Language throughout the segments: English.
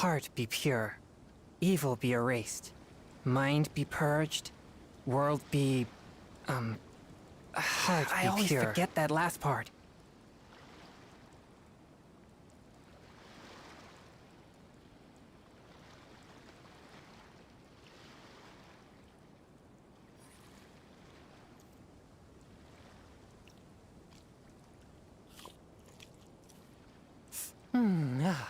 Heart be pure, evil be erased, mind be purged, world be, heart be pure. I always forget that last part. Ah.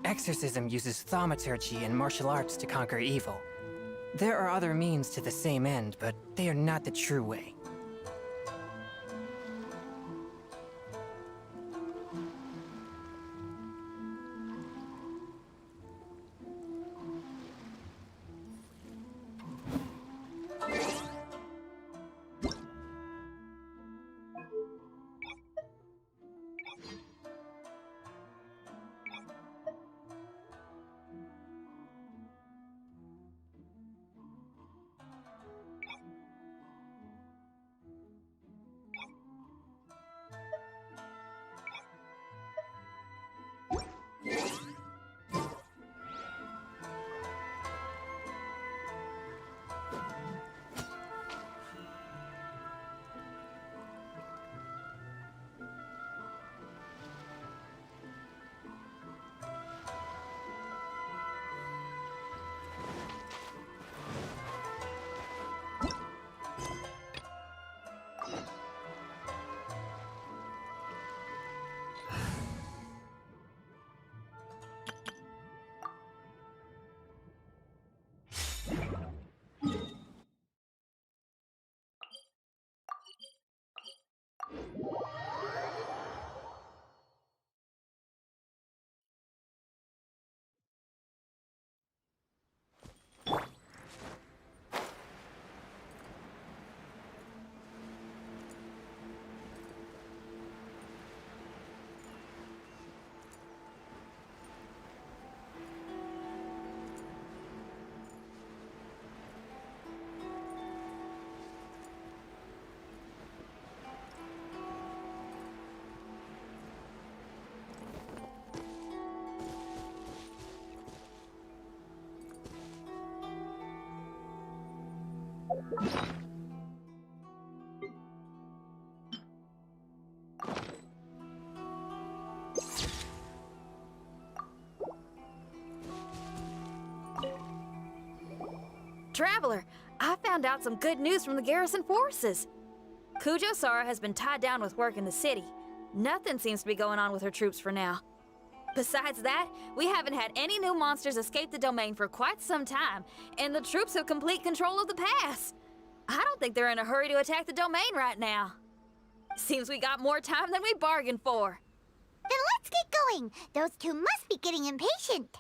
Exorcism uses thaumaturgy and martial arts to conquer evil. There are other means to the same end, but they are not the true way. Traveler, I found out some good news from the garrison forces. Kujo Sara has been tied down with work in the city. Nothing seems to be going on with her troops for now. Besides that, we haven't had any new monsters escape the domain for quite some time, and the troops have complete control of the pass. I don't think they're in a hurry to attack the domain right now. Seems we got more time than we bargained for. Then let's get going. Those two must be getting impatient.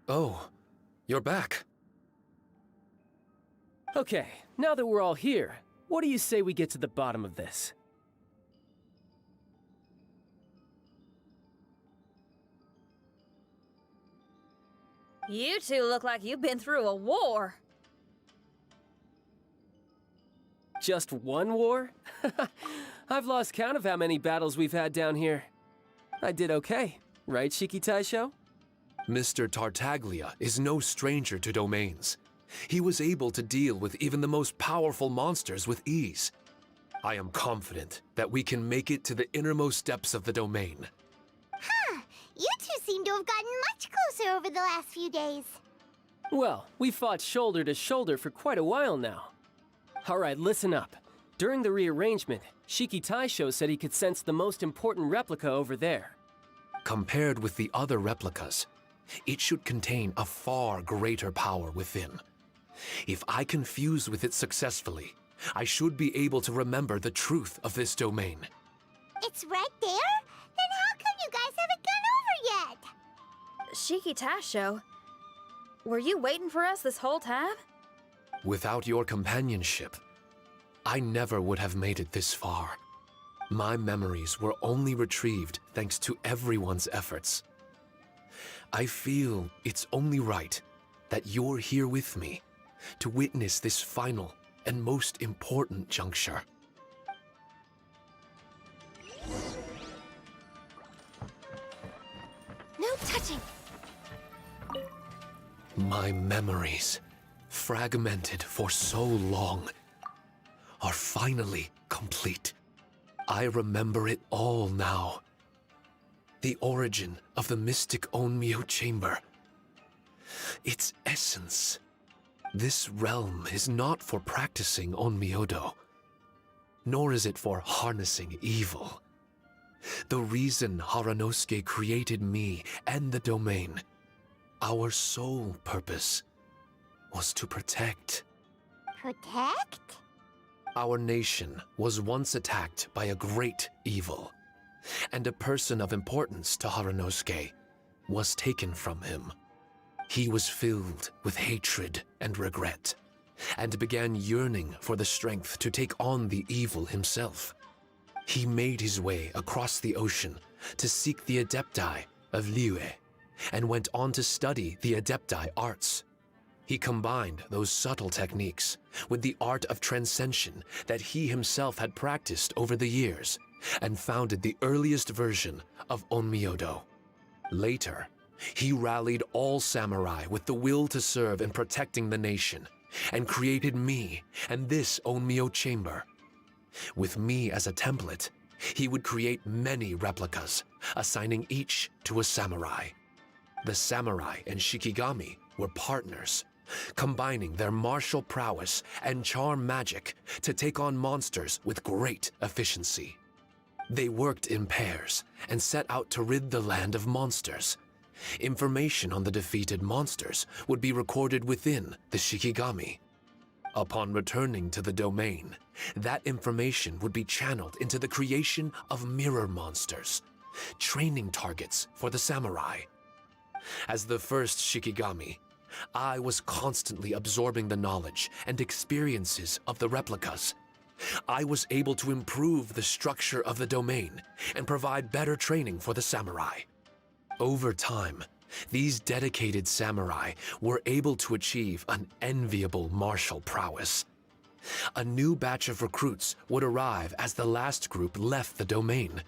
Oh, you're back. Okay, now that we're all here, what do you say we get to the bottom of this? You two look like you've been through a war. Just one war? I've lost count of how many battles we've had down here. I did okay, right, Shiki Taisho? Mr. Tartaglia is no stranger to domains. He was able to deal with even the most powerful monsters with ease. I am confident that we can make it to the innermost depths of the domain. Huh. You two seem to have gotten much closer over the last few days. Well, we fought shoulder to shoulder for quite a while now. Alright, listen up. During the rearrangement, Shiki Taisho said he could sense the most important replica over there. Compared with the other replicas, it should contain a far greater power within. If I can fuse with it successfully, I should be able to remember the truth of this domain. It's right there? Then how come you guys haven't gone over yet? Shiki Taisho, were you waiting for us this whole time? Without your companionship, I never would have made it this far. My memories were only retrieved thanks to everyone's efforts. I feel it's only right that you're here with me to witness this final and most important juncture. No touching. My memories, fragmented for so long, are finally complete. I remember it all now. The origin of the mystic Onmyo chamber. Its essence. This realm is not for practicing Onmyodo, nor is it for harnessing evil. The reason Haranosuke created me and the domain, our sole purpose, was to protect. Protect? Our nation was once attacked by a great evil, and a person of importance to Haranosuke was taken from him. He was filled with hatred and regret, and began yearning for the strength to take on the evil himself. He made his way across the ocean to seek the Adepti of Liyue, and went on to study the Adepti arts. He combined those subtle techniques with the art of transcension that he himself had practiced over the years, and founded the earliest version of Onmyodo. Later, he rallied all samurai with the will to serve in protecting the nation, and created me and this Onmyo chamber. With me as a template, he would create many replicas, assigning each to a samurai. The samurai and Shikigami were partners, combining their martial prowess and charm magic to take on monsters with great efficiency. They worked in pairs and set out to rid the land of monsters. Information on the defeated monsters would be recorded within the Shikigami. Upon returning to the domain, that information would be channeled into the creation of mirror monsters, training targets for the samurai. As the first Shikigami, I was constantly absorbing the knowledge and experiences of the replicas. I was able to improve the structure of the domain and provide better training for the samurai. Over time, these dedicated samurai were able to achieve an enviable martial prowess. A new batch of recruits would arrive as the last group left the domain.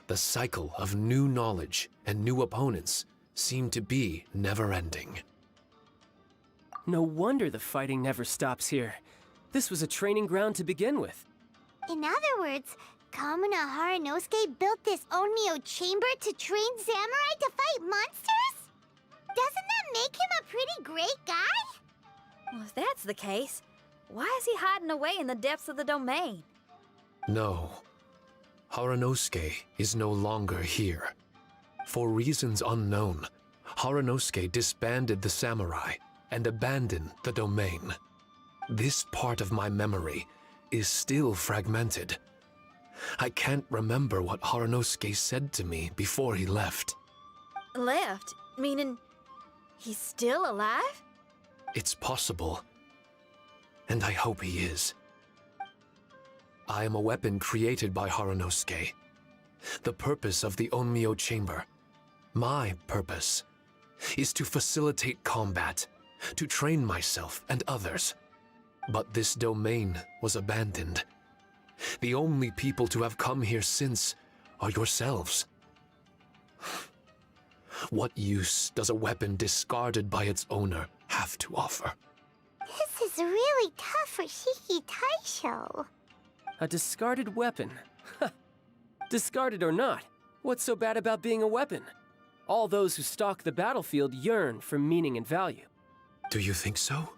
The cycle of new knowledge and new opponents seemed to be never-ending. No wonder the fighting never stops here. This was a training ground to begin with. In other words, Kamuna Haranosuke built this Onmyo chamber to train samurai to fight monsters? Doesn't that make him a pretty great guy? Well, if that's the case, why is he hiding away in the depths of the domain? No, Haranosuke is no longer here. For reasons unknown, Haranosuke disbanded the samurai and abandoned the domain. This part of my memory is still fragmented. I can't remember what Haranosuke said to me before he left. Left? Meaning, He's still alive? It's possible. And I hope he is. I am a weapon created by Haranosuke. The purpose of the Onmyo Chamber, my purpose, is to facilitate combat, to train myself and others. But this domain was abandoned. The only people to have come here since are yourselves. What use does a weapon discarded by its owner have to offer? This is really tough for Shiki Taisho. A discarded weapon. Discarded or not, what's so bad about being a weapon? All those who stalk the battlefield yearn for meaning and value. Do you think so?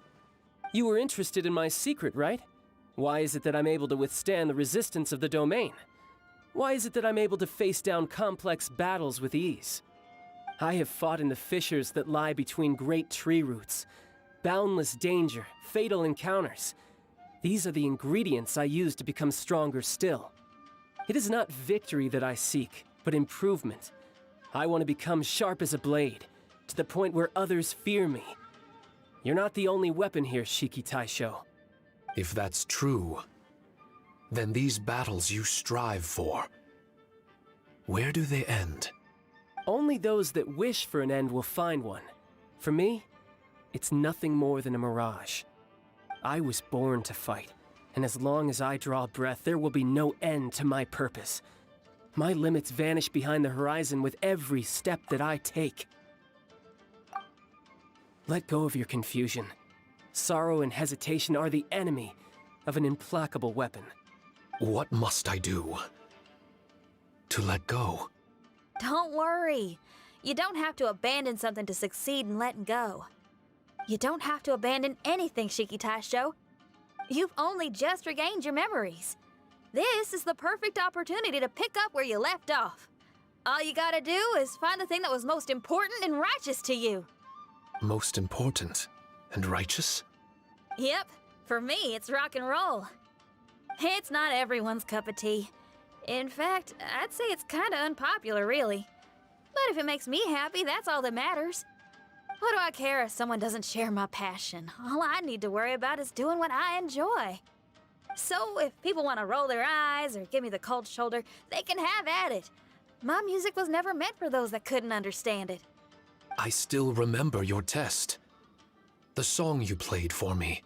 You were interested in my secret, right? Why is it that I'm able to withstand the resistance of the domain? Why is it that I'm able to face down complex battles with ease? I have fought in the fissures that lie between great tree roots. Boundless danger, fatal encounters. These are the ingredients I use to become stronger still. It is not victory that I seek, but improvement. I want to become sharp as a blade, to the point where others fear me. You're not the only weapon here, Shiki Taisho. If that's true, then these battles you strive for, where do they end? Only those that wish for an end will find one. For me, it's nothing more than a mirage. I was born to fight, and as long as I draw breath, there will be no end to my purpose. My limits vanish behind the horizon with every step that I take. Let go of your confusion. Sorrow and hesitation are the enemy of an implacable weapon. What must I do to let go? Don't worry. You don't have to abandon something to succeed in letting go. You don't have to abandon anything, Shiki Taisho. You've only just regained your memories. This is the perfect opportunity to pick up where you left off. All you gotta do is find the thing that was most important and righteous to you. Most important and righteous? Yep, for me, it's rock and roll. It's not everyone's cup of tea. In fact, I'd say it's kinda unpopular, really. But if it makes me happy, that's all that matters. What do I care if someone doesn't share my passion? All I need to worry about is doing what I enjoy. So if people want to roll their eyes or give me the cold shoulder, they can have at it. My music was never meant for those that couldn't understand it. I still remember your test. The song you played for me.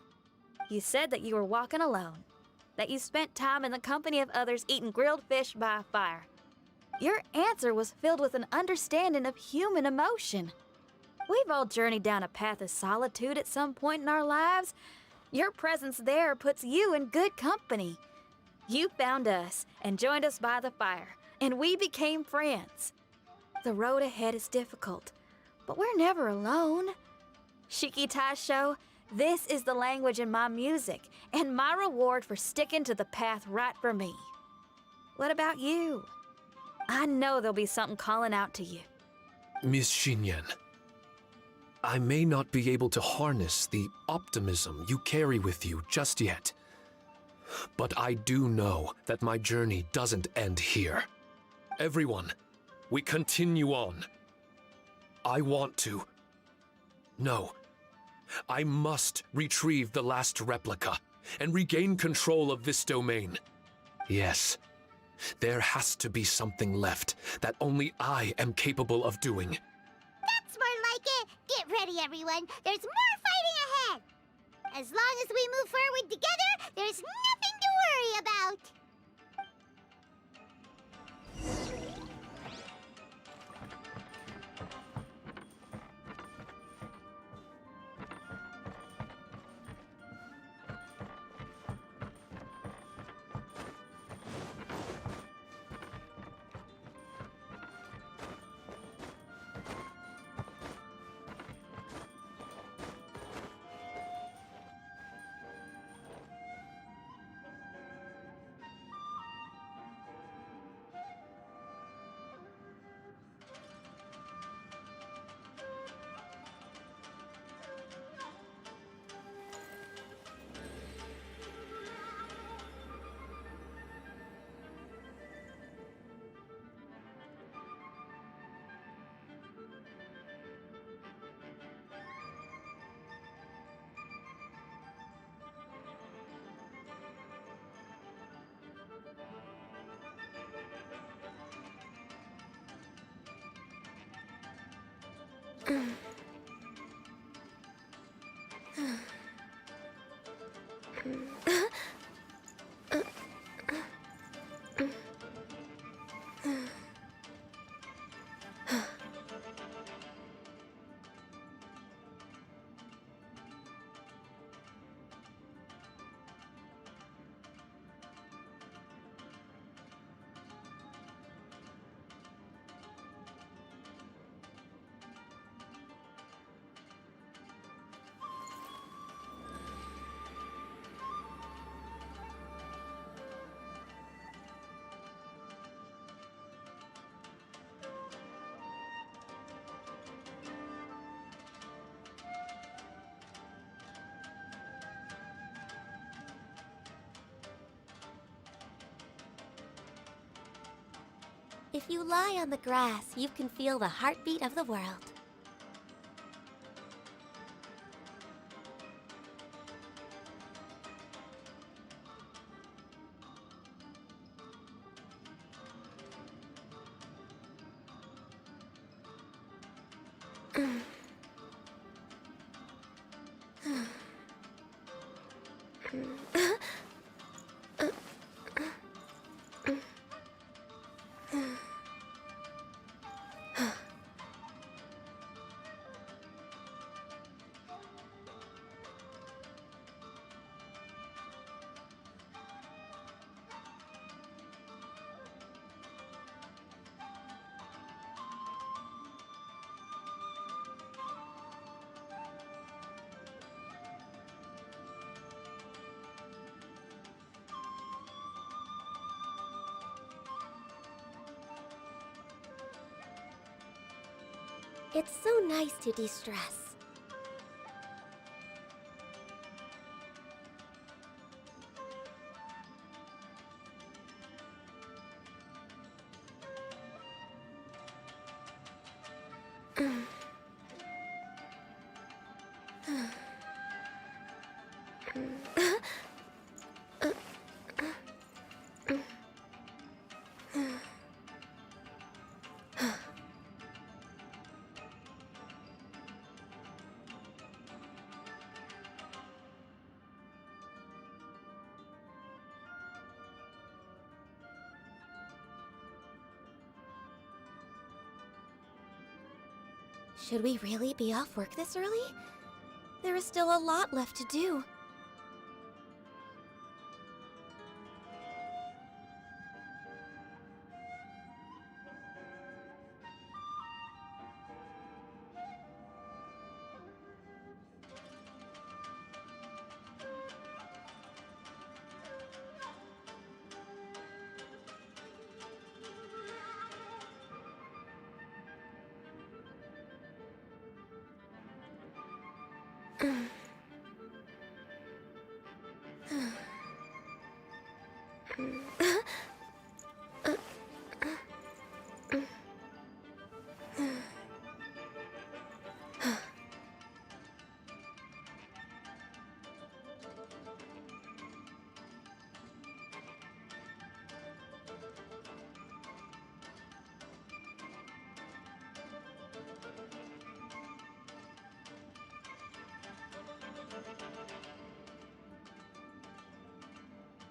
You said that you were walking alone, that you spent time in the company of others eating grilled fish by a fire. Your answer was filled with an understanding of human emotion. We've all journeyed down a path of solitude at some point in our lives. Your presence there puts you in good company. You found us and joined us by the fire, and we became friends. The road ahead is difficult, but we're never alone. Shiki Taisho, this is the language in my music, and my reward for sticking to the path right for me. What about you? I know there'll be something calling out to you. Miss Shinyan, I may not be able to harness the optimism you carry with you just yet. But I do know that my journey doesn't end here. Everyone, we continue on. I want to. No. I must retrieve the last replica and regain control of this domain. Yes. There has to be something left that only I am capable of doing. That's more like it. Get ready, everyone. There's more fighting ahead. As long as we move forward together, there's nothing to worry about. If you lie on the grass, you can feel the heartbeat of the world. It's so nice to de-stress. Should we really be off work this early? There is still a lot left to do.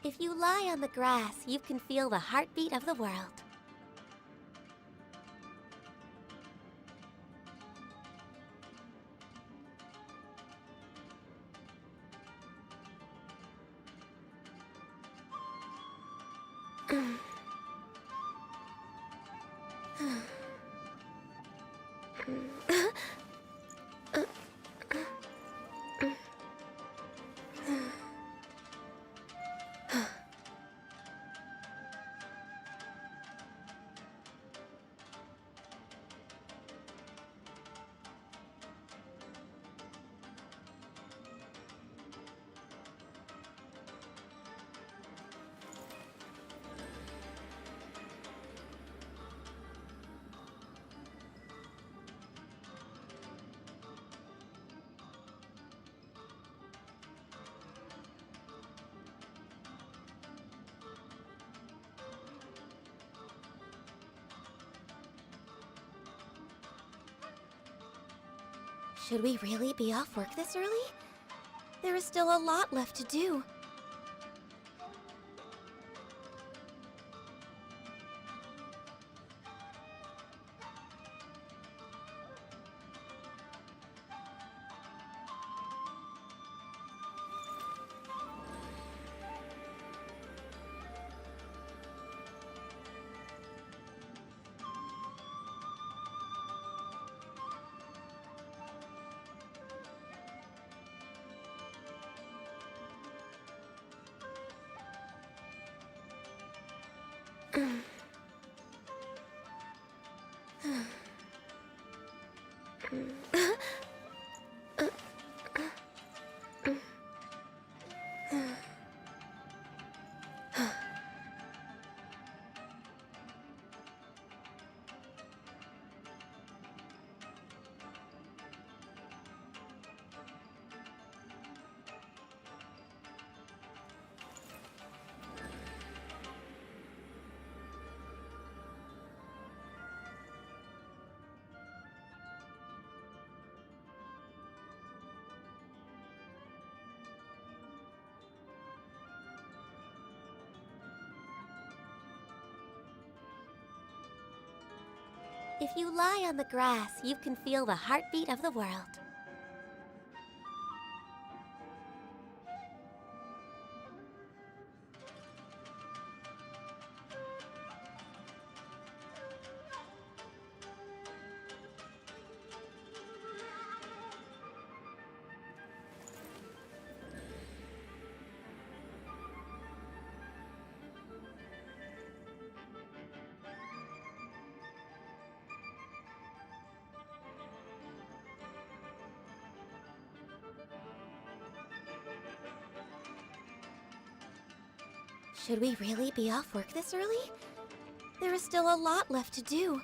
If you lie on the grass, you can feel the heartbeat of the world. Should we really be off work this early? There is still a lot left to do. If you lie on the grass, you can feel the heartbeat of the world. Should we really be off work this early? There is still a lot left to do.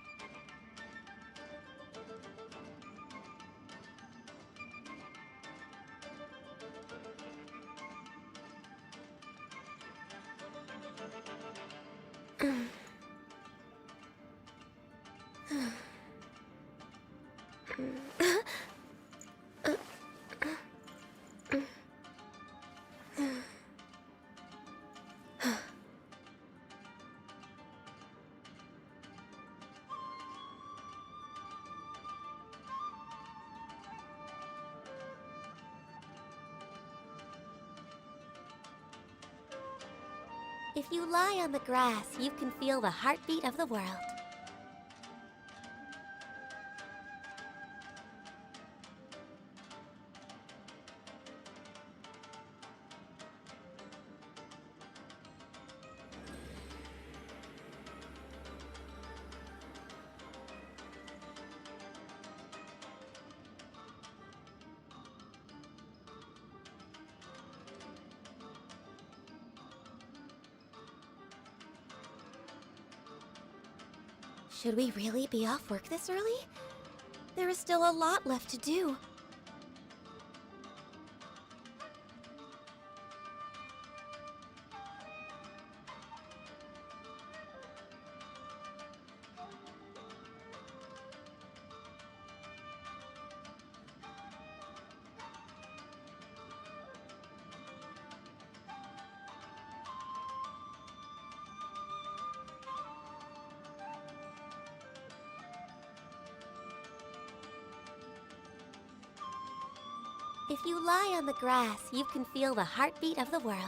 If you lie on the grass, you can feel the heartbeat of the world. Should we really be off work this early? There is still a lot left to do. If you lie on the grass, you can feel the heartbeat of the world.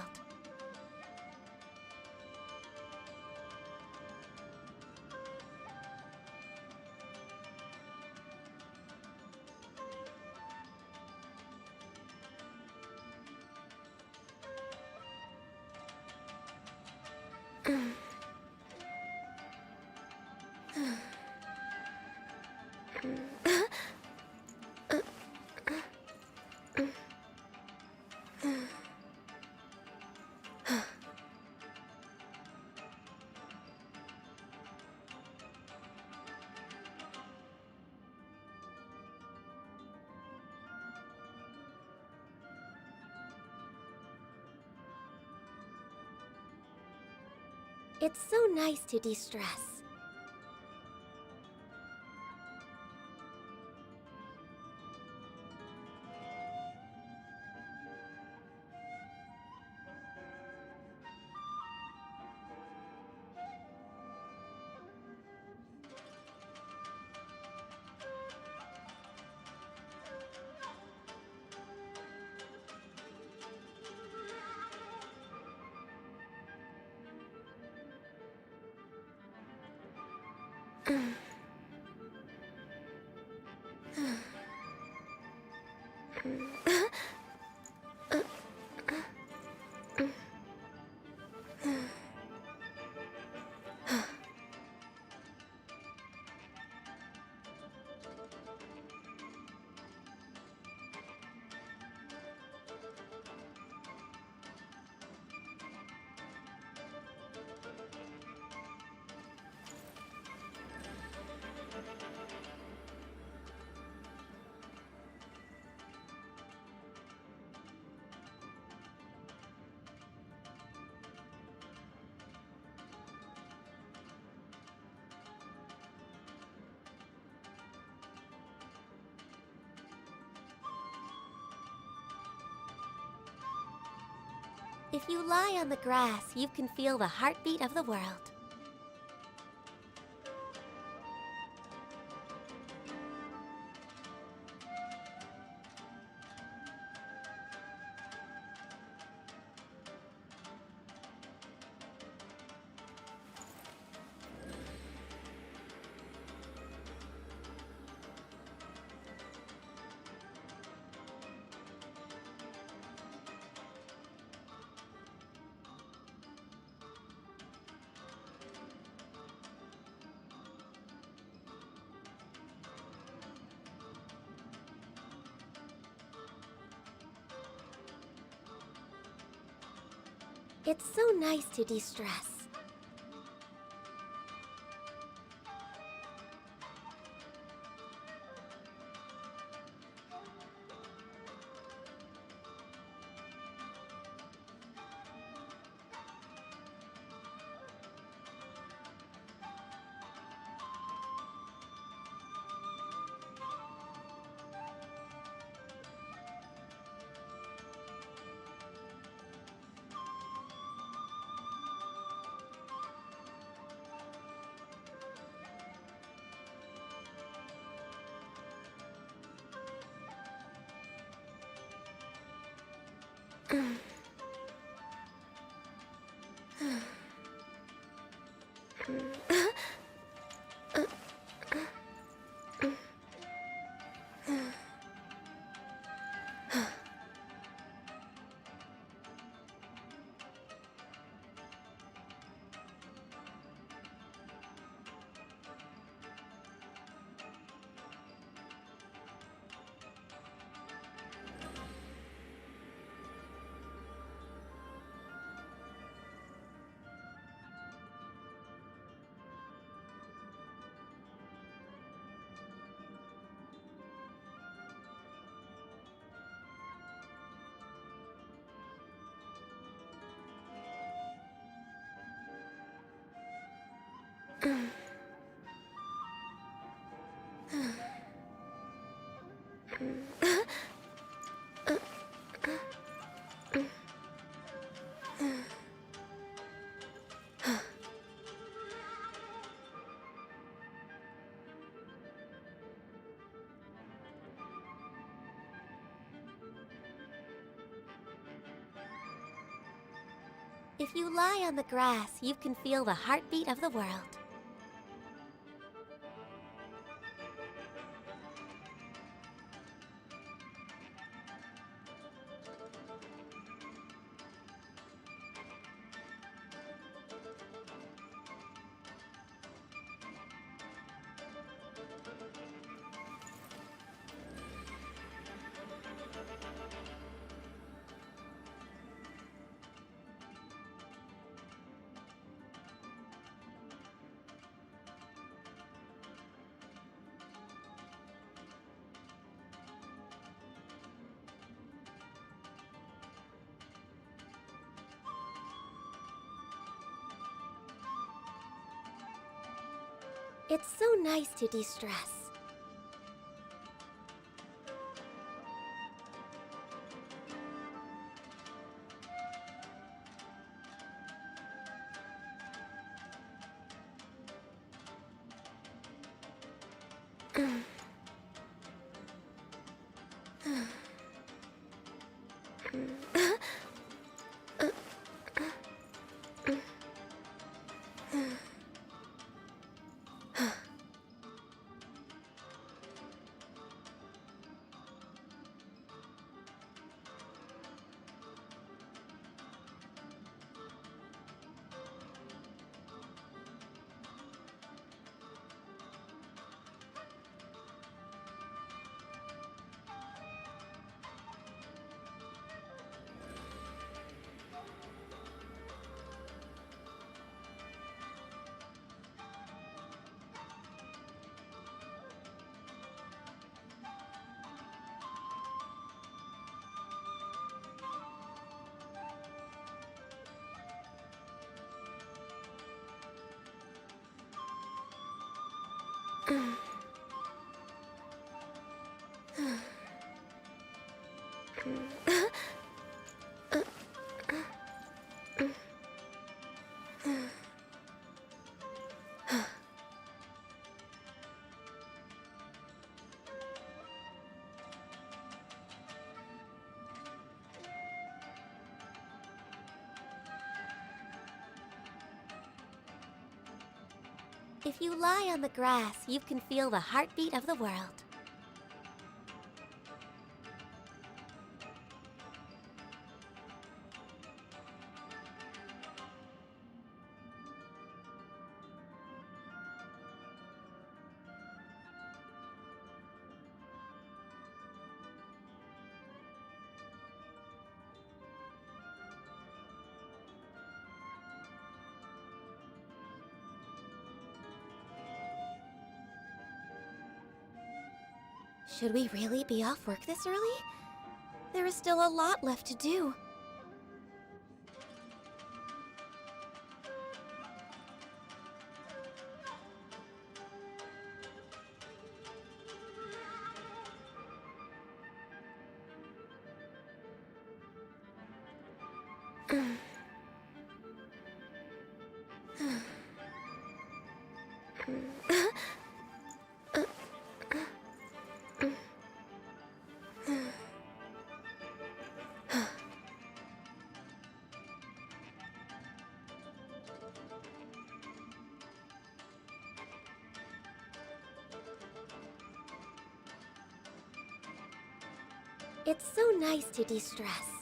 It's so nice to de-stress. If you lie on the grass, you can feel the heartbeat of the world. It's so nice to de-stress. If you lie on the grass, you can feel the heartbeat of the world. It's so nice to de-stress. If you lie on the grass, you can feel the heartbeat of the world. Should we really be off work this early? There is still a lot left to do. It's so nice to de-stress.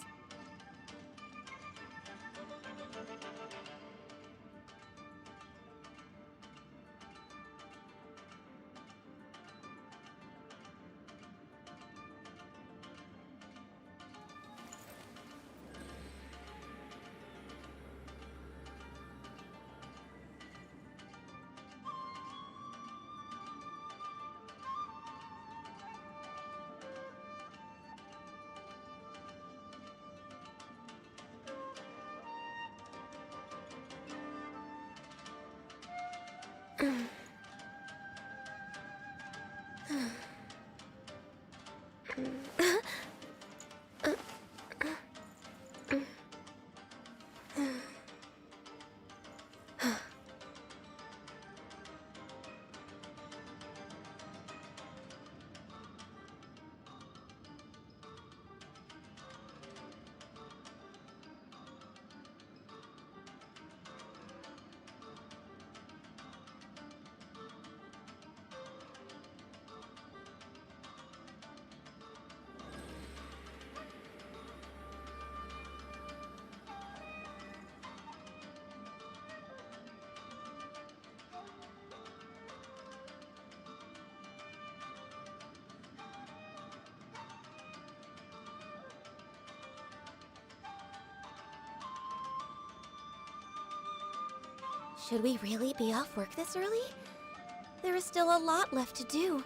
Should we really be off work this early? There is still a lot left to do.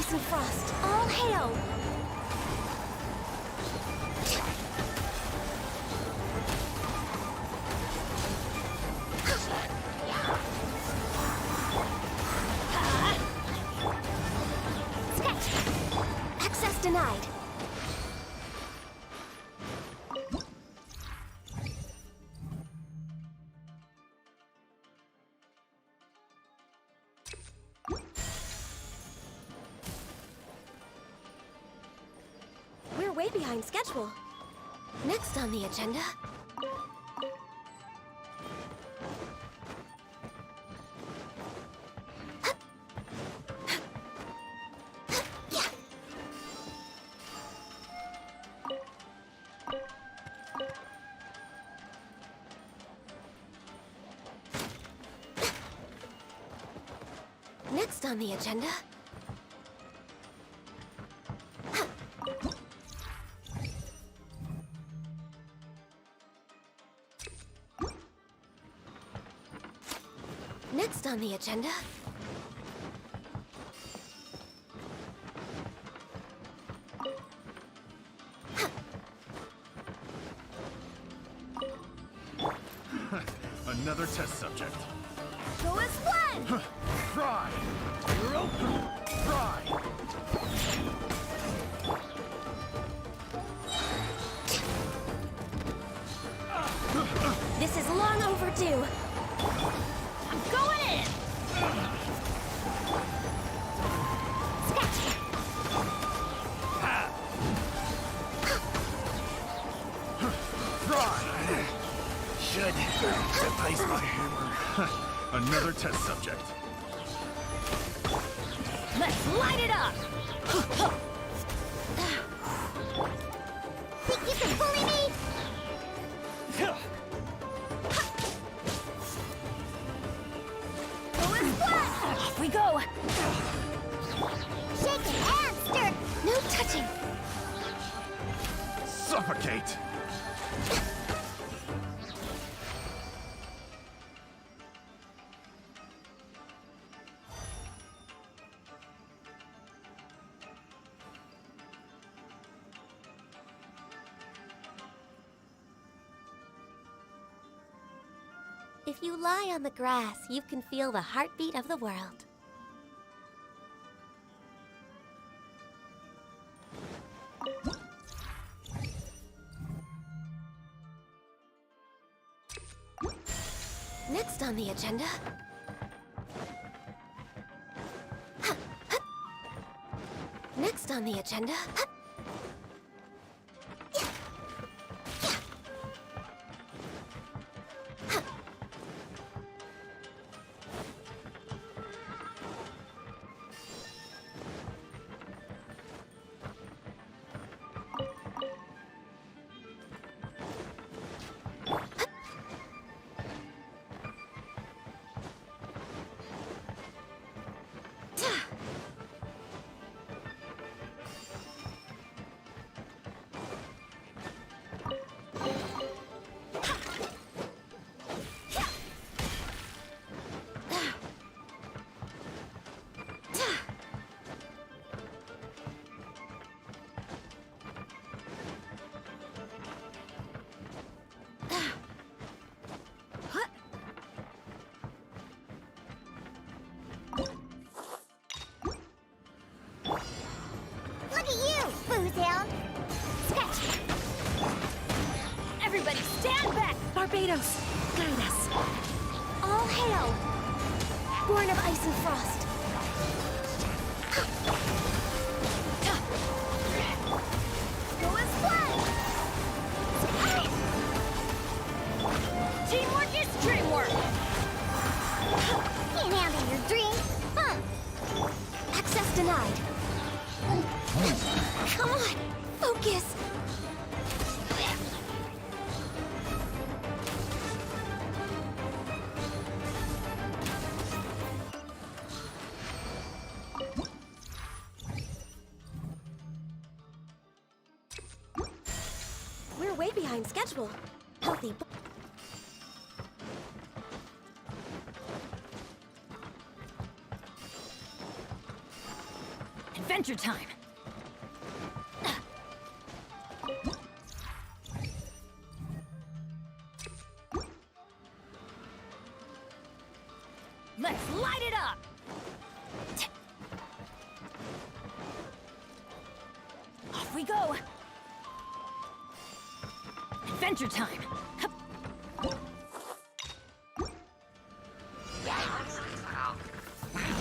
ice and frost. All hail! Access denied. We're way behind schedule. Next on the agenda... Next on the agenda... Next on the agenda... Another test subject. Go as one! Try! You're open! Try! This is long overdue. I'm going in! Try! Should replace my hammer. Another test subject. Let's light it up! Think you can bully me? Go as one! Off we go! Shaking and stir. No touching. Suffocate! If you lie on the grass, you can feel the heartbeat of the world. Next on the agenda... Next on the agenda... Look at you, Foozhound. Scratch. Everybody stand back! Barbados, guide us. All hail! Born of ice and frost. Go as one! Teamwork is dreamwork! Can't handle your dream. Huh. Access denied. Come on, focus. We're way behind schedule. Healthy. Adventure time! Let's light it up! Off we go! Adventure time! Hup.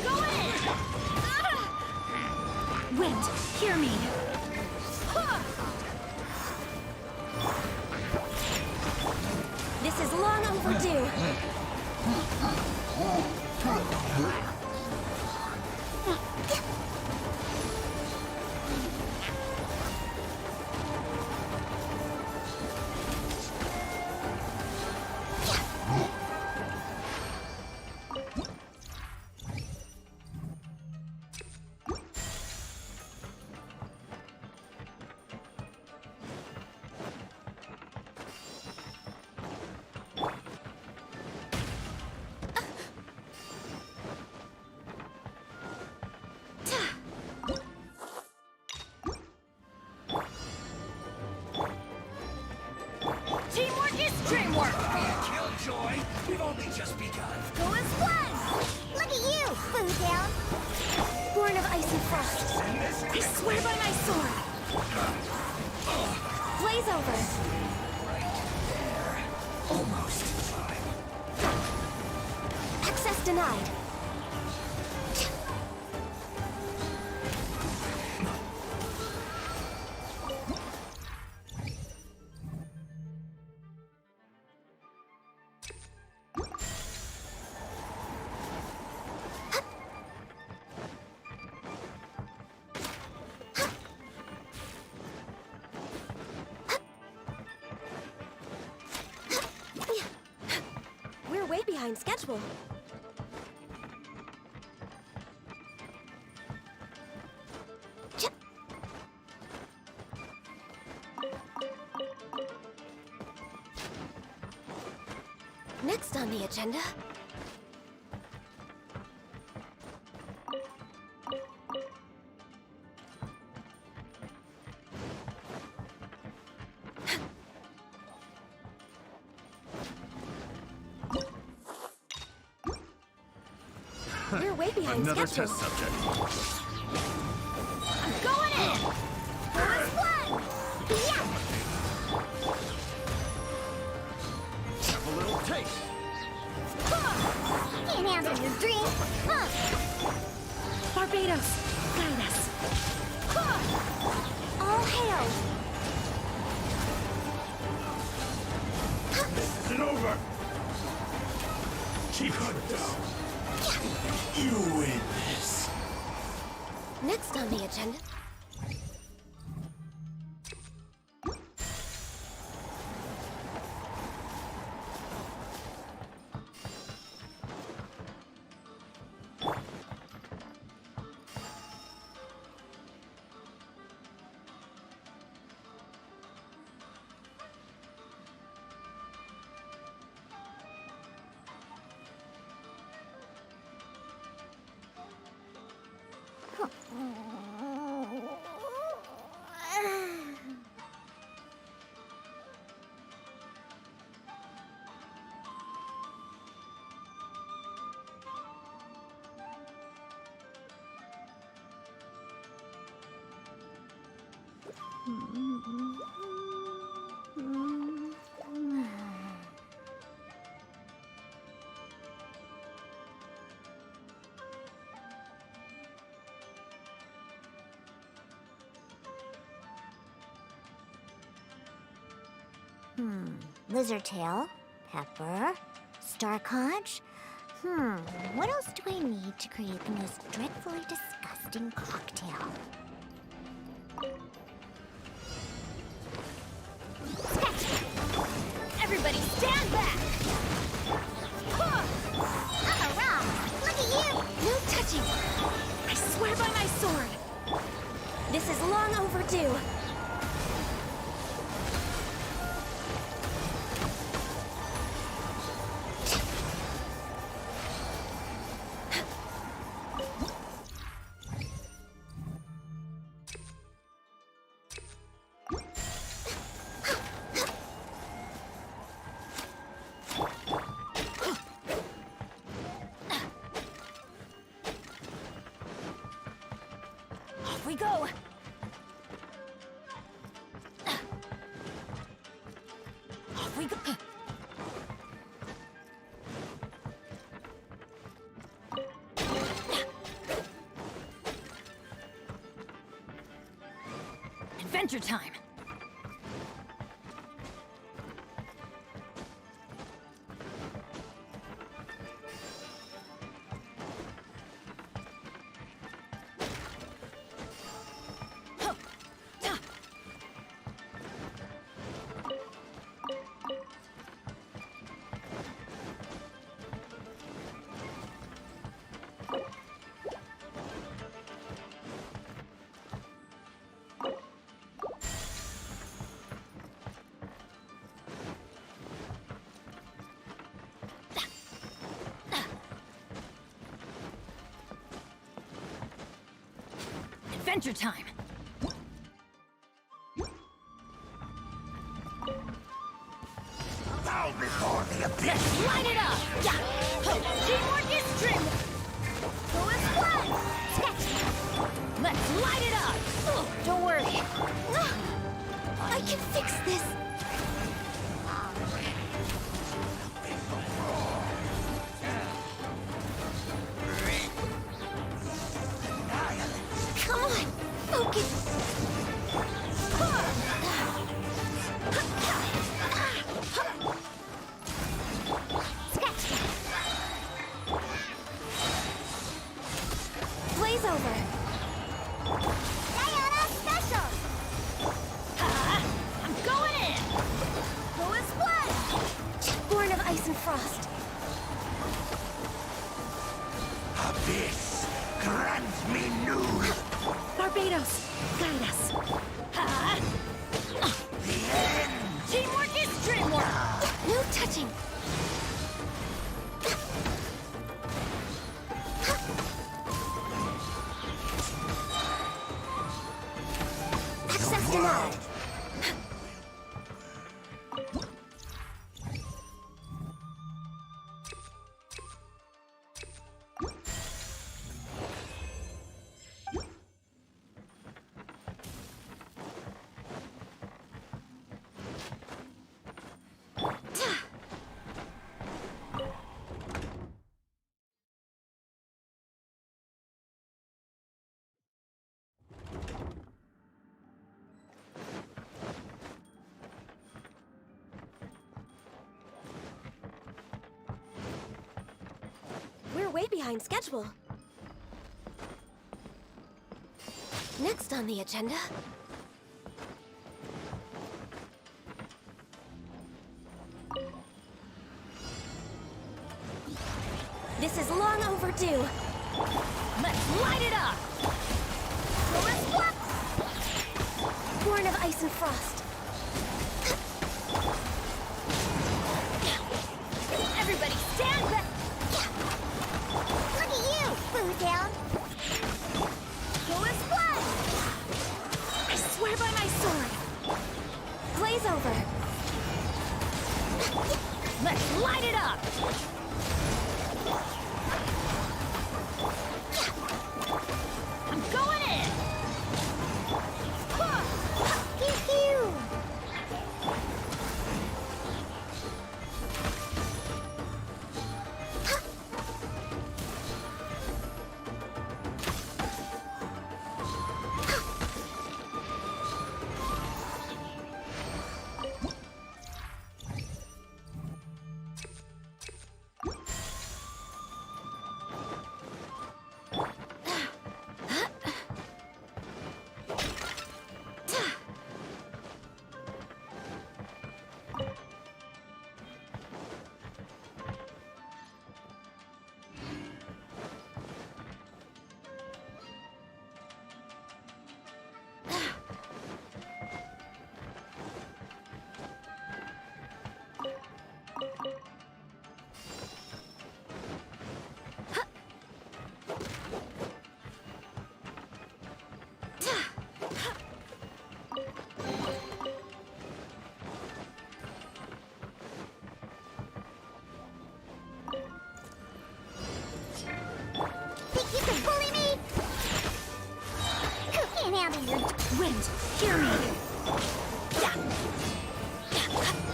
Go in! Ah! Wind, hear me! Huh! This is long overdue. Teamwork is dreamwork! Killjoy, we've only just begun. Go as one! Look at you, Food Down. Born of ice and frost. I swear by my sword. Blaze over. Almost time. Access denied. We're way behind schedule. Next on the agenda. We're way behind Another schedule. test subject. I'm going in! Go as one! Yeah! Have a little taste. Can't handle your dream. Huh. Barbados, guide us. All hail. This isn't over. Gigabyte. You win this. Next on the agenda. Lizard tail, pepper, star conch. What else do I need to create the most dreadfully disgusting cocktail? Everybody stand back! I'm a rock. Look at you. No touching! I swear by my sword! This is long overdue. Off we go. Adventure time. Adventure time! Bow before the abyss! Line it up! Yeah! Teamwork is trim! Go as one! Let's light it up! Don't worry. I can fix this. Come on, focus. Blaze over. Diana Special! I'm going in! Go as one! Born of ice and frost. Abyss, grant me news! Barbados, guide us. The end! Teamwork is dreamwork! No touching. Access denied. We're way behind schedule. Next on the agenda. This is long overdue. Let's light it up! Go as one! Born of ice and frost. Everybody stand back! Look at you, Bootown! Go as one! I swear by my sword. Blaze over. Let's light it up! I'm going in! Pew pew! Think you can bully me? Who can't handle your Wind, hear me.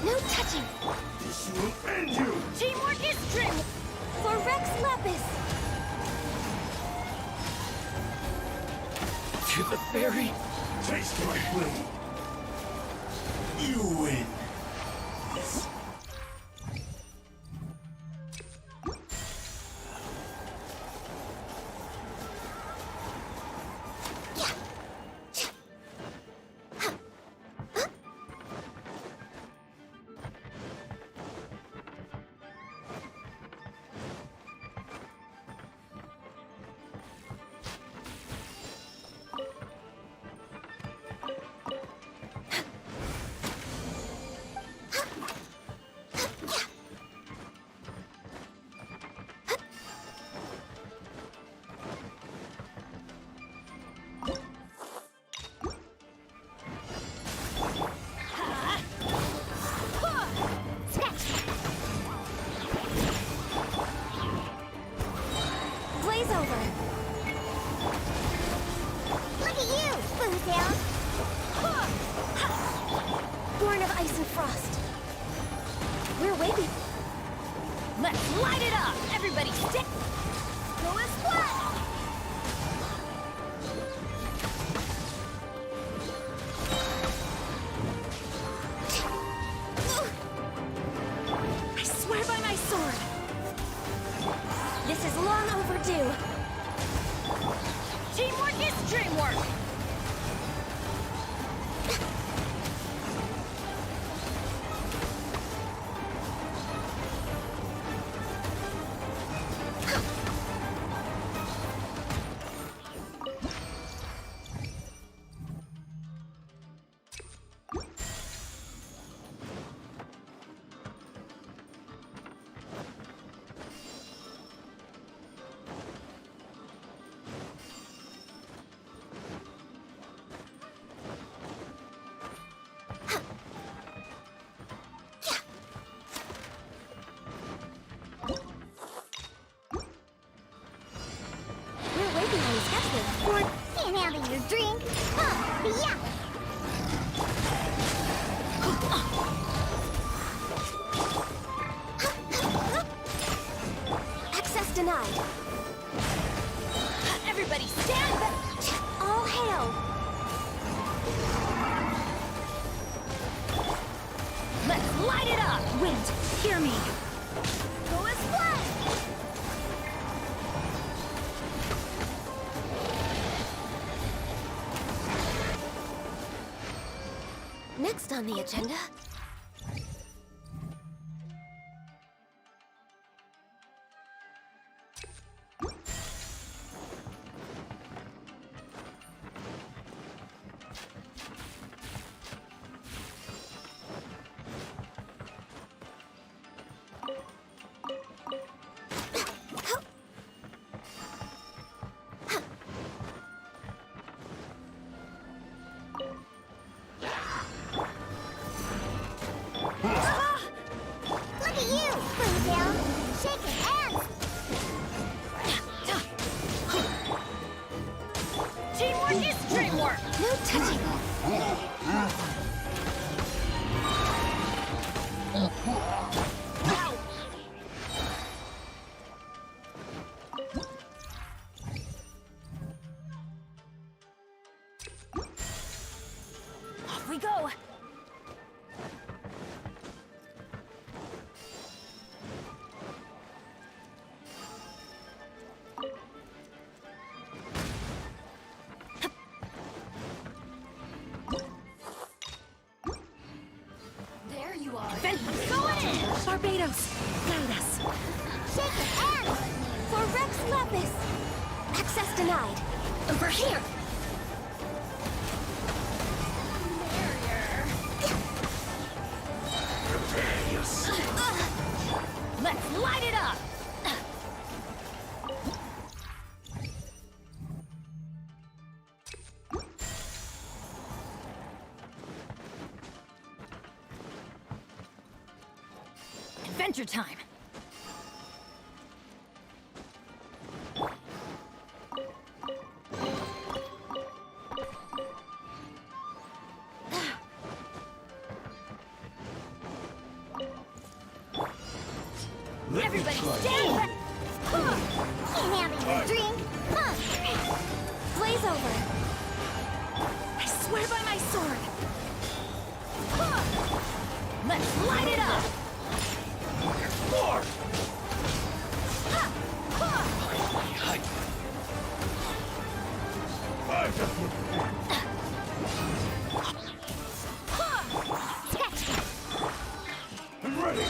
No touching. The fairy! Taste my blade. You win. Blaze over. Look at you, Boozle! Born of ice and frost. We're waiting. Let's light it up! Everybody stick! Go as flat! I swear by my sword. This is long overdue. Teamwork is dreamwork! We're waiting on the sketchbook. Or can't handle your drink. Yeah! Access denied. Everybody stand back! All hail. Let's light it up! Wind, hear me! Go as flat! Next on the agenda. Look at you, Boozle! Shaking hands! Teamwork is dreamwork! No touching. Off we go! There you are. Then go in! Barbados, guide us. Shaking hands! For Rex Lapis. Access denied. Over here. Prepare yourself. Let's light it up! Adventure time! Everybody stand back! Can't handle your drink. Blaze over. my sword! Let's light it up! More! I'm ready!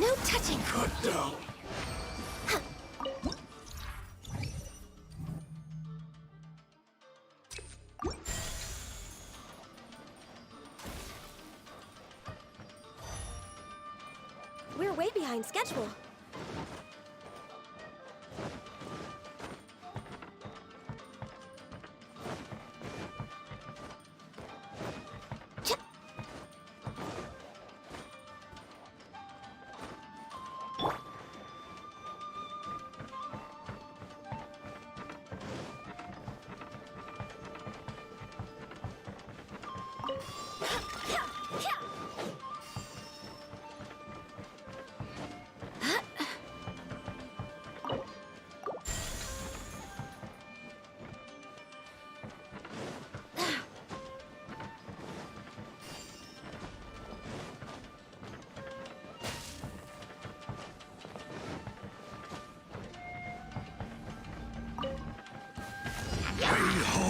No touching! Cut down! We're way behind schedule.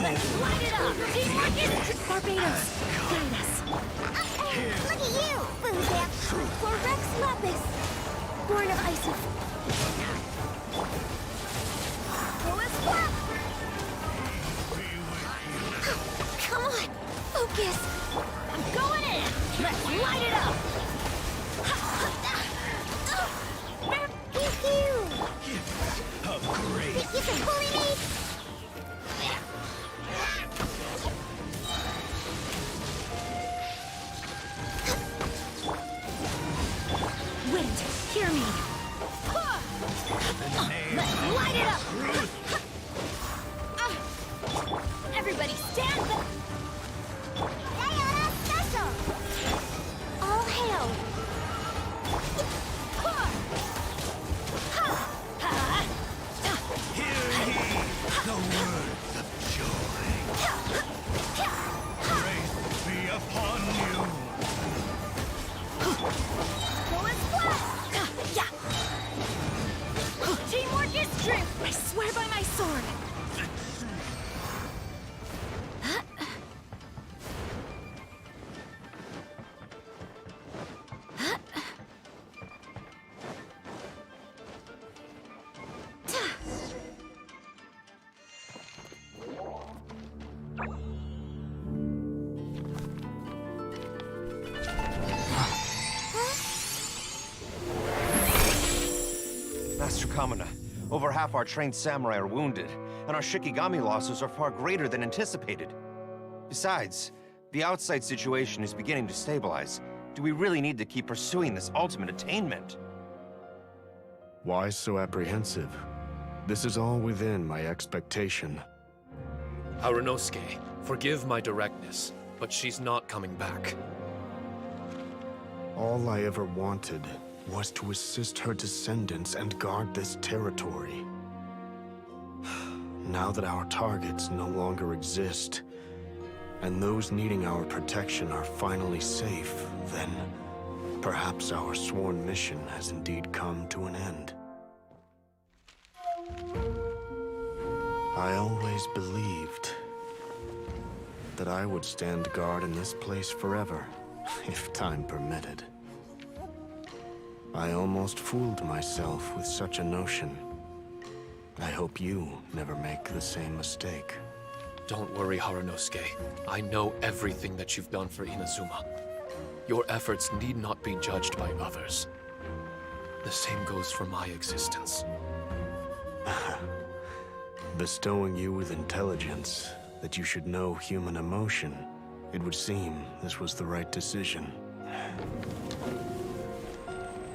Let's light it up! Teamwork is... Barbados, guide us. Look at you, Boozak. For Rex Lapis, born of Isis. Come on, focus. I'm going in. Let's light it up. Pew pew. Upgrade! Think you can bully me? Wind, hear me. Let's light it up. Everybody stand back. Diana Special. All hail. Hear ye the words of joy. Grace be upon you. Yeah. Teamwork is strength. I swear by my sword. Master Kamina, over half our trained samurai are wounded, and our Shikigami losses are far greater than anticipated. Besides, the outside situation is beginning to stabilize. Do we really need to keep pursuing this ultimate attainment? Why so apprehensive? This is all within my expectation. Haranosuke, forgive my directness, but she's not coming back. All I ever wanted was to assist her descendants and guard this territory. Now that our targets no longer exist, and those needing our protection are finally safe, then perhaps our sworn mission has indeed come to an end. I always believed that I would stand guard in this place forever, if time permitted. I almost fooled myself with such a notion. I hope you never make the same mistake. Don't worry, Haranosuke. I know everything that you've done for Inazuma. Your efforts need not be judged by others. The same goes for my existence. Bestowing you with intelligence, that you should know human emotion, it would seem this was the right decision.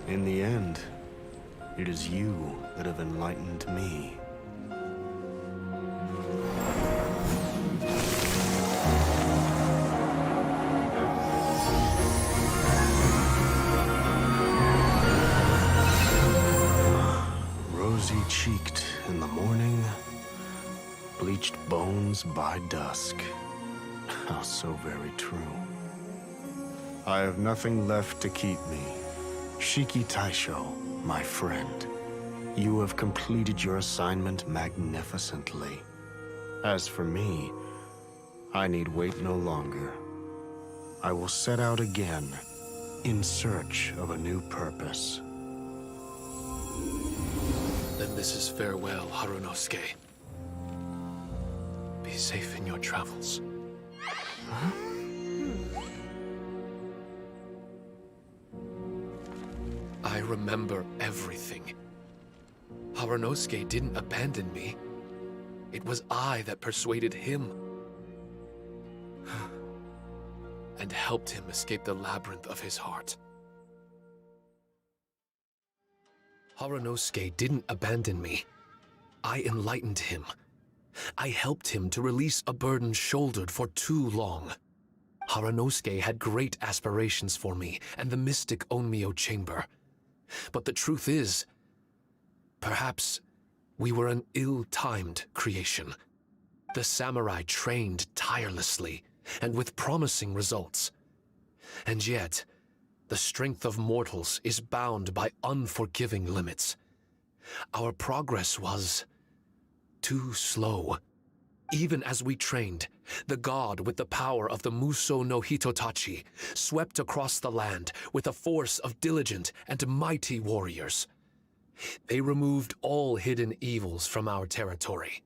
In the end, it is you that have enlightened me. Rosy-cheeked in the morning, bleached bones by dusk. How so very true. I have nothing left to keep me. Shiki Taisho, my friend, you have completed your assignment magnificently. As for me, I need wait no longer. I will set out again, in search of a new purpose. Then this is farewell, Harunosuke. Be safe in your travels. I remember everything. Harunosuke didn't abandon me. It was I that persuaded him and helped him escape the labyrinth of his heart. Harunosuke didn't abandon me. I enlightened him. I helped him to release a burden shouldered for too long. Harunosuke had great aspirations for me and the mystic Onmyo chamber. But the truth is, perhaps we were an ill-timed creation. The samurai trained tirelessly and with promising results. And yet, the strength of mortals is bound by unforgiving limits. Our progress was too slow. Even as we trained, the god with the power of the Muso no Hitotachi swept across the land with a force of diligent and mighty warriors. They removed all hidden evils from our territory.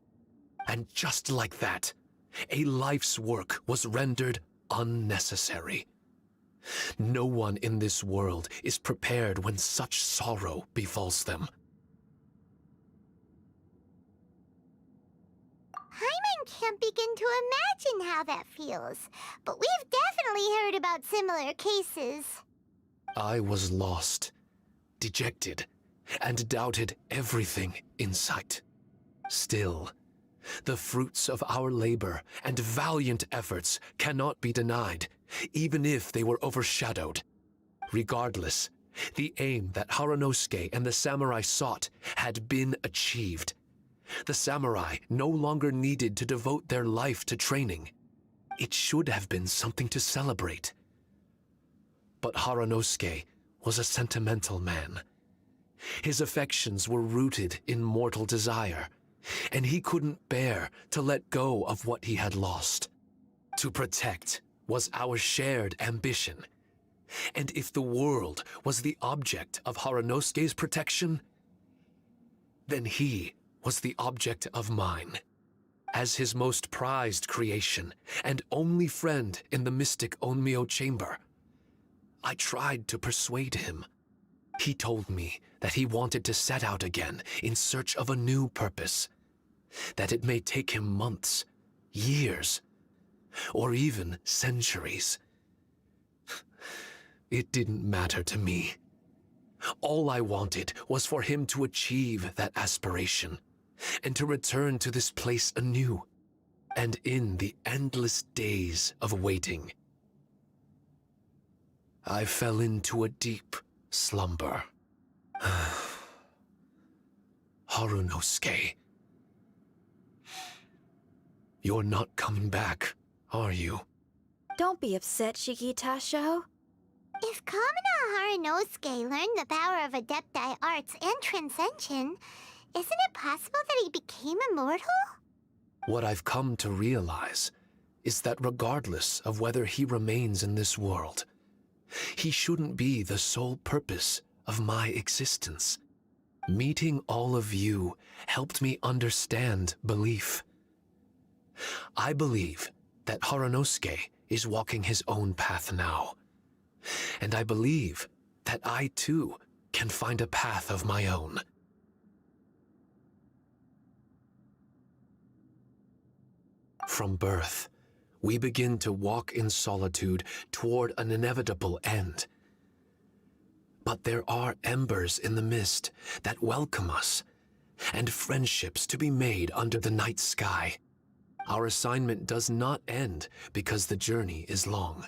And just like that, a life's work was rendered unnecessary. No one in this world is prepared when such sorrow befalls them. Hyman can't begin to imagine how that feels, but we've definitely heard about similar cases. I was lost, dejected, and doubted everything in sight. Still, the fruits of our labor and valiant efforts cannot be denied, even if they were overshadowed. Regardless, the aim that Harunosuke and the samurai sought had been achieved. The samurai no longer needed to devote their life to training. It should have been something to celebrate. But Harunosuke was a sentimental man. His affections were rooted in mortal desire, and he couldn't bear to let go of what he had lost. To protect was our shared ambition, and if the world was the object of Harunosuke's protection, then he was the object of mine. As his most prized creation and only friend in the mystic Onmyo chamber, I tried to persuade him. He told me that he wanted to set out again in search of a new purpose, that it may take him months, years, or even centuries. It didn't matter to me. All I wanted was for him to achieve that aspiration, and to return to this place anew, and in the endless days of waiting, I fell into a deep slumber. Harunosuke, you're not coming back, are you? Don't be upset, Shiki Taisho. If Kamina Harunosuke learned the power of Adepti arts and Transcension, isn't it possible that he became immortal? What I've come to realize is that regardless of whether he remains in this world, he shouldn't be the sole purpose of my existence. Meeting all of you helped me understand belief. I believe that Harunosuke is walking his own path now, and I believe that I too can find a path of my own. From birth, we begin to walk in solitude toward an inevitable end. But there are embers in the mist that welcome us, and friendships to be made under the night sky. Our assignment does not end because the journey is long.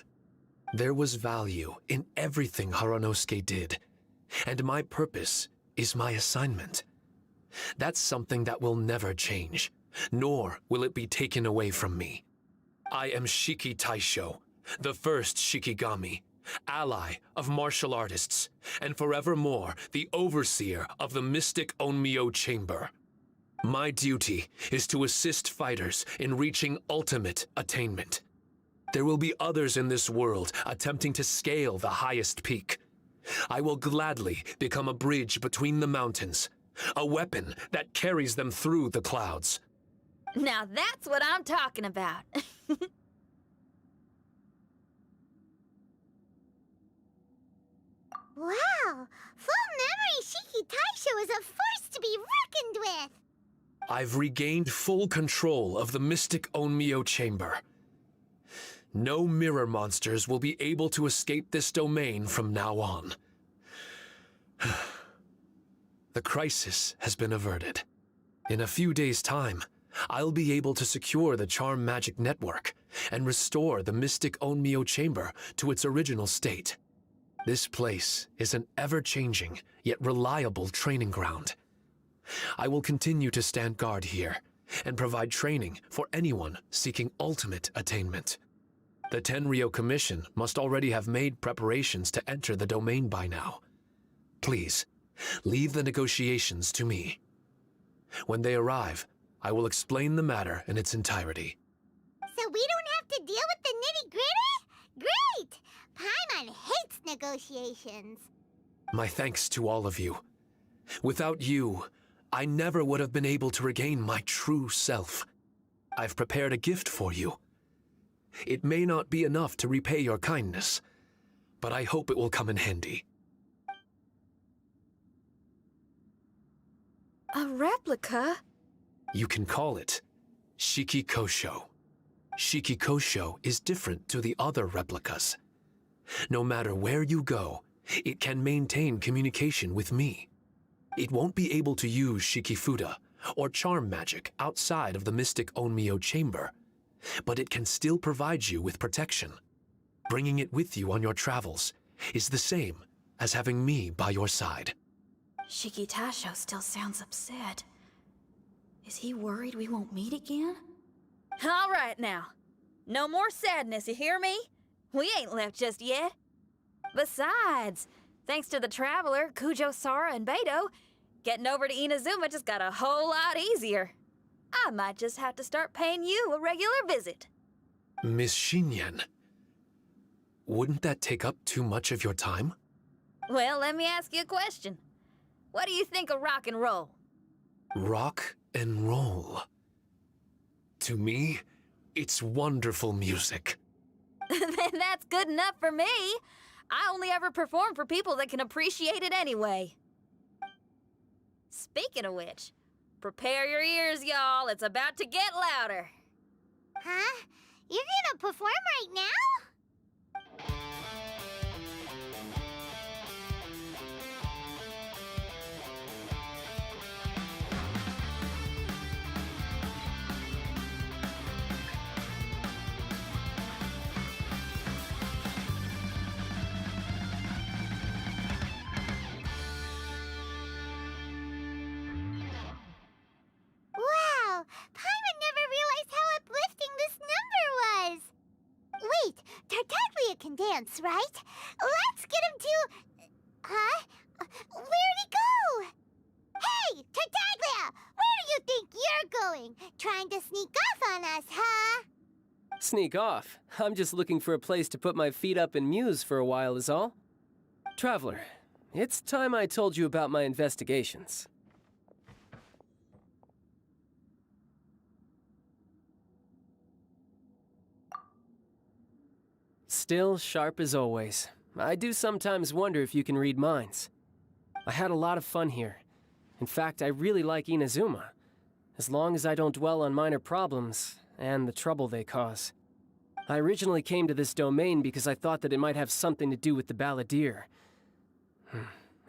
There was value in everything Harunosuke did, and my purpose is my assignment. That's something that will never change, nor will it be taken away from me. I am Shiki Taisho, the first Shikigami, ally of martial artists, and forevermore the overseer of the mystic Onmyo Chamber. My duty is to assist fighters in reaching ultimate attainment. There will be others in this world attempting to scale the highest peak. I will gladly become a bridge between the mountains, a weapon that carries them through the clouds. Now that's what I'm talking about. Wow! Full memory Shiki Taisho is a force to be reckoned with! I've regained full control of the mystic Onmyo Chamber. No mirror monsters will be able to escape this domain from now on. The crisis has been averted. In a few days' time, I'll be able to secure the charm magic network and restore the mystic Onmyo Chamber to its original state. This place is an ever-changing, yet reliable training ground. I will continue to stand guard here and provide training for anyone seeking ultimate attainment. The Tenryou Commission must already have made preparations to enter the domain by now. Please, leave the negotiations to me. When they arrive, I will explain the matter in its entirety. So we don't have to deal with the nitty-gritty? Great! Paimon hates negotiations. My thanks to all of you. Without you, I never would have been able to regain my true self. I've prepared a gift for you. It may not be enough to repay your kindness, but I hope it will come in handy. A replica? You can call it Shiki Kosho. Shiki Kosho is different to the other replicas. No matter where you go, it can maintain communication with me. It won't be able to use Shikifuda or charm magic outside of the mystic Onmyo Chamber, but it can still provide you with protection. Bringing it with you on your travels is the same as having me by your side. Shiki Taisho still sounds upset. Is he worried we won't meet again? All right now. No more sadness, you hear me? We ain't left just yet. Besides, thanks to the Traveler, Kujo, Sara, and Beidou, getting over to Inazuma just got a whole lot easier. I might just have to start paying you a regular visit. Miss Xinyan, wouldn't that take up too much of your time? Well, let me ask you a question. What do you think of rock and roll? Rock and roll. To me, it's wonderful music. Then that's good enough for me. I only ever perform for people that can appreciate it anyway. Speaking of which, prepare your ears, y'all. It's about to get louder. Huh? You're gonna perform right now? Wow! Paimon never realized how uplifting this number was! Wait, Tartaglia can dance, right? Let's get him to... Huh? Where'd he go? Hey, Tartaglia! Where do you think you're going? Trying to sneak off on us, huh? Sneak off? I'm just looking for a place to put my feet up and muse for a while is all. Traveler, it's time I told you about my investigations. Still sharp as always. I do sometimes wonder if you can read minds. I had a lot of fun here. In fact, I really like Inazuma, as long as I don't dwell on minor problems and the trouble they cause. I originally came to this domain because I thought that it might have something to do with the balladeer.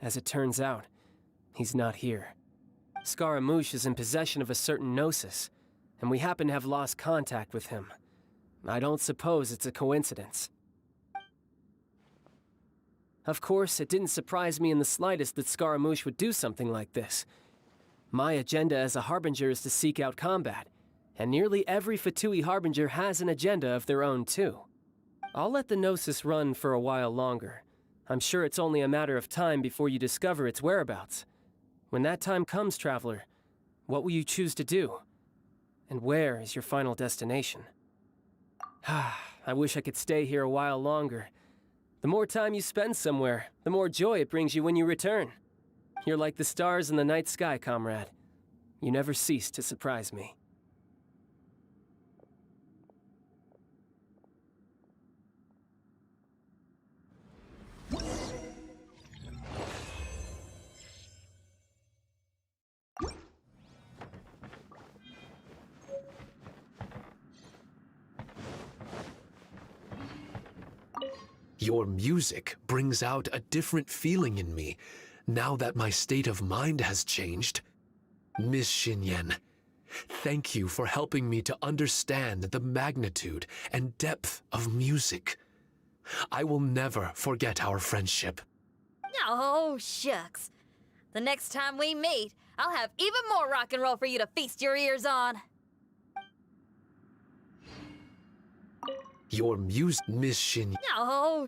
As it turns out, he's not here. Scaramouche is in possession of a certain gnosis, and we happen to have lost contact with him. I don't suppose it's a coincidence. Of course, it didn't surprise me in the slightest that Scaramouche would do something like this. My agenda as a Harbinger is to seek out combat, And nearly every Fatui Harbinger has an agenda of their own, too. I'll let the Gnosis run for a while longer. I'm sure it's only a matter of time before you discover its whereabouts. When that time comes, Traveler, what will you choose to do? And where is your final destination? I wish I could stay here a while longer. The more time you spend somewhere, the more joy it brings you when you return. You're like the stars in the night sky, comrade. You never cease to surprise me. Your music brings out a different feeling in me, now that my state of mind has changed. Miss Xinyan, thank you for helping me to understand the magnitude and depth of music. I will never forget our friendship. Oh, shucks. The next time we meet, I'll have even more rock and roll for you to feast your ears on. Your music, Miss Xinyan. Oh.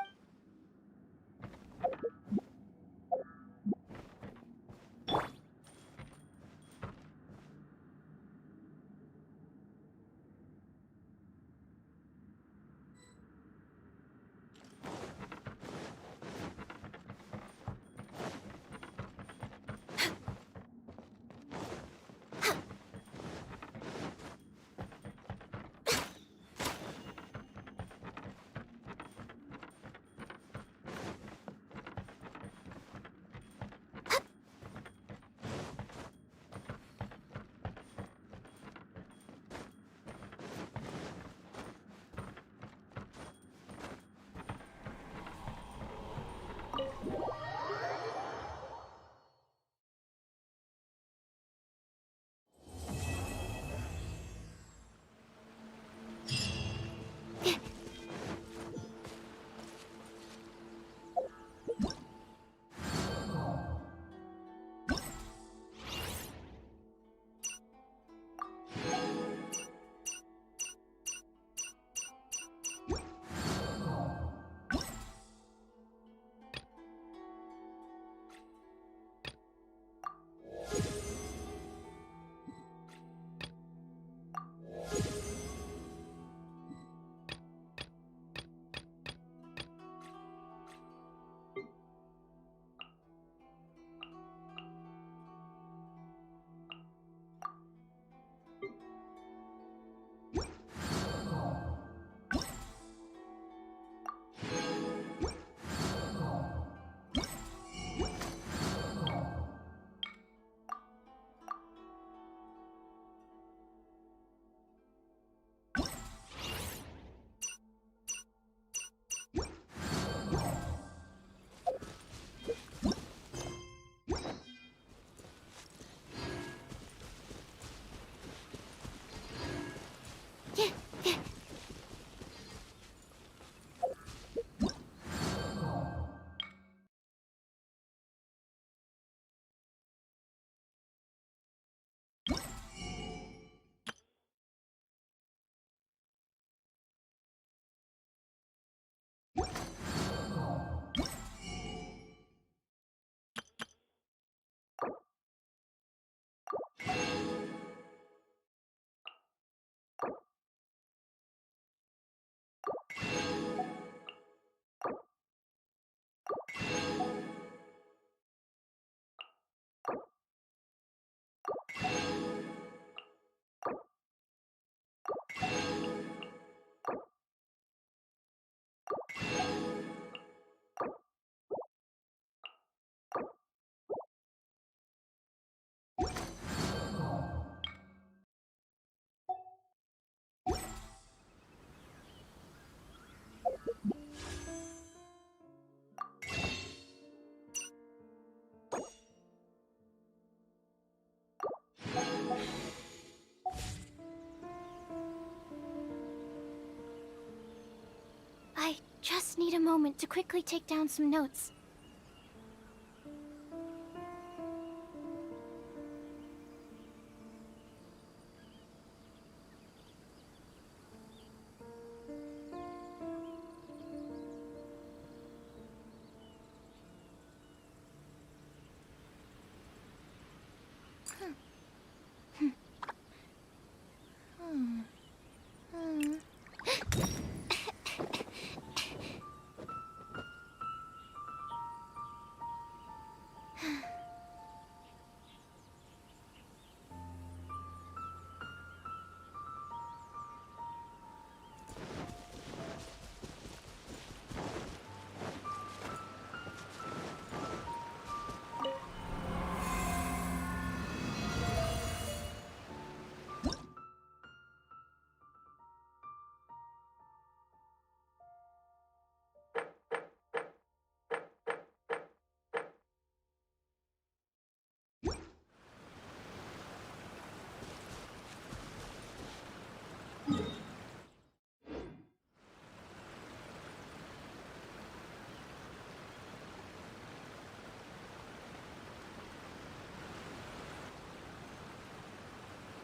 I just need a moment to quickly take down some notes.